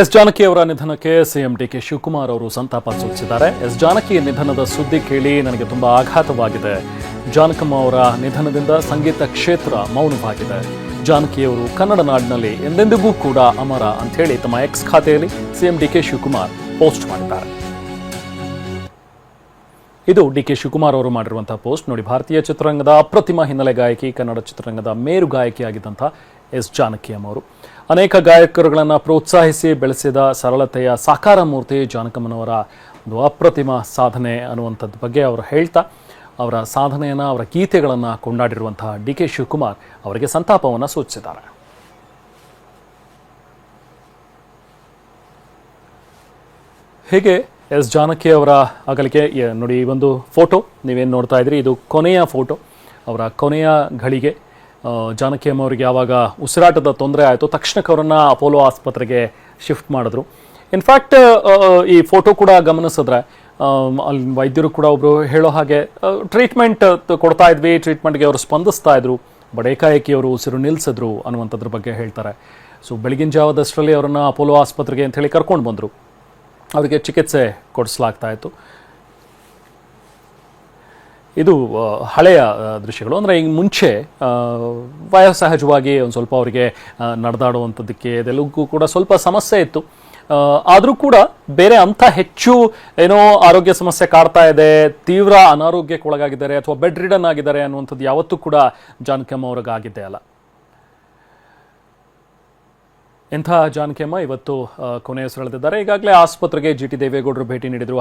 S Janaki ಅವರ ನಿಧನಕ್ಕೆ CM DK Shivakumar ಅವರು ಸಂತಾಪ ಸೂಚಿಸಿದ್ದಾರೆ. ಎಸ್ ಜಾನಕಿ ನಿಧನದ ಸುದ್ದಿ ಕೇಳಿ ನನಗೆ ತುಂಬಾ ಆಘಾತವಾಗಿದೆ. ಜಾನಕಮ್ಮ ಅವರ ನಿಧನದಿಂದ ಸಂಗೀತ ಕ್ಷೇತ್ರ ಮೌನವಾಗಿದೆ. ಜಾನಕಿಯವರು ಕನ್ನಡ ನಾಡಿನಲ್ಲಿ ಎಂದೆಂದಿಗೂ ಕೂಡ ಅಮರ ಅಂತ ಹೇಳಿ ತಮ್ಮ ಎಕ್ಸ್ ಖಾತೆಯಲ್ಲಿ ಸಿಎಂ ಡಿಕೆ ಶಿವಕುಮಾರ್ ಪೋಸ್ಟ್ ಮಾಡಿದ್ದಾರೆ. ಇದು ಡಿಕೆ ಶಿವಕುಮಾರ್ ಅವರು ಮಾಡಿರುವಂತಹ ಪೋಸ್ಟ್ ನೋಡಿ. ಭಾರತೀಯ ಚಿತ್ರರಂಗದ ಅಪ್ರತಿಮ ಹಿನ್ನೆಲೆ ಗಾಯಕಿ, ಕನ್ನಡ ಚಿತ್ರರಂಗದ ಮೇರು ಗಾಯಕಿಯಾಗಿದ್ದಂತಹ ಎಸ್ ಜಾನಕಿ ಅಮ್ಮ ಅವರು ಅನೇಕ ಗಾಯಕರುಗಳನ್ನು ಪ್ರೋತ್ಸಾಹಿಸಿ ಬೆಳೆಸಿದ ಸರಳತೆಯ ಸಾಕಾರ ಮೂರ್ತಿ ಜಾನಕಮ್ಮನವರ ಒಂದು ಅಪ್ರತಿಮ ಸಾಧನೆ ಅನ್ನುವಂಥದ್ದು ಬಗ್ಗೆ ಅವರು ಹೇಳ್ತಾ ಅವರ ಸಾಧನೆಯನ್ನು, ಅವರ ಗೀತೆಗಳನ್ನು ಕೊಂಡಾಡಿರುವಂತಹ ಡಿಕೆ ಶಿವಕುಮಾರ್ ಅವರಿಗೆ ಸಂತಾಪವನ್ನು ಸೂಚಿಸಿದ್ದಾರೆ. ಹೀಗೆ ಎಸ್ ಜಾನಕಿ ಅವರ ಅಗಲಿಕೆ ನೋಡಿ, ಈ ಒಂದು ಫೋಟೋ ನೀವೇನು ನೋಡ್ತಾ ಇದ್ರಿ, ಇದು ಕೊನೆಯ ಫೋಟೋ. ಅವರ ಕೊನೆಯ ಘಳಿಗೆ ಜಾನಕಿ ಅಮ್ಮ ಅವರಿಗೆ ಯಾವಾಗ ಉಸಿರಾಟದ ತೊಂದರೆ ಆಯಿತು, ತಕ್ಷಣಕ್ಕೆ ಅವರನ್ನು ಅಪೋಲೋ ಆಸ್ಪತ್ರೆಗೆ ಶಿಫ್ಟ್ ಮಾಡಿದ್ರು. ಇನ್ಫ್ಯಾಕ್ಟ್ ಈ ಫೋಟೋ ಕೂಡ ಗಮನಿಸಿದ್ರೆ ಅಲ್ಲಿ ವೈದ್ಯರು ಕೂಡ ಒಬ್ಬರು ಹೇಳೋ ಹಾಗೆ ಟ್ರೀಟ್ಮೆಂಟ್ ಕೊಡ್ತಾ ಇದ್ವಿ, ಟ್ರೀಟ್ಮೆಂಟ್ಗೆ ಅವರು ಸ್ಪಂದಿಸ್ತಾ ಇದ್ರು, ಬಟ್ ಏಕಾಏಕಿ ಅವರು ಉಸಿರು ನಿಲ್ಲಿಸಿದ್ರು ಅನ್ನುವಂಥದ್ರ ಬಗ್ಗೆ ಹೇಳ್ತಾರೆ. ಸೊ ಬೆಳಗಿನ ಜಾವದಷ್ಟರಲ್ಲಿ ಅವರನ್ನು ಅಪೋಲೋ ಆಸ್ಪತ್ರೆಗೆ ಅಂಥೇಳಿ ಕರ್ಕೊಂಡು ಬಂದರು. ಅವರಿಗೆ ಚಿಕಿತ್ಸೆ ಕೊಡಿಸಲಾಗ್ತಾ ಇತ್ತು. ಇದು ಹಳೆಯ ದೃಶ್ಯಗಳು. ಅಂದರೆ ಈಗ ಮುಂಚೆ ವಯೋಸಹಜವಾಗಿ ಒಂದು ಸ್ವಲ್ಪ ಅವರಿಗೆ ನಡೆದಾಡುವಂಥದ್ದಕ್ಕೆ ಇದೆಲ್ಲಕ್ಕೂ ಕೂಡ ಸ್ವಲ್ಪ ಸಮಸ್ಯೆ ಇತ್ತು. ಆದರೂ ಕೂಡ ಬೇರೆ ಅಂಥ ಹೆಚ್ಚು ಏನೋ ಆರೋಗ್ಯ ಸಮಸ್ಯೆ ಕಾಡ್ತಾ ಇದೆ, ತೀವ್ರ ಅನಾರೋಗ್ಯಕ್ಕೆ ಒಳಗಾಗಿದ್ದಾರೆ ಅಥವಾ ಬೆಡ್ ರಿಡನ್ ಆಗಿದ್ದಾರೆ ಅನ್ನುವಂಥದ್ದು ಯಾವತ್ತೂ ಕೂಡ ಜಾನಕಮ್ಮ ಅವ್ರಿಗೆ ಆಗಿದ್ದೇ ಅಲ್ಲ. ಇಂಥ ಜಾನಕಿ ಅಮ್ಮ ಇವತ್ತು ಕೊನೆಯುಸಿರೆಳೆದಿದ್ದಾರೆ. ಈಗಾಗಲೇ ಆಸ್ಪತ್ರೆಗೆ ಜಿ ಟಿ ದೇವೇಗೌಡರು ಭೇಟಿ ನೀಡಿದರು.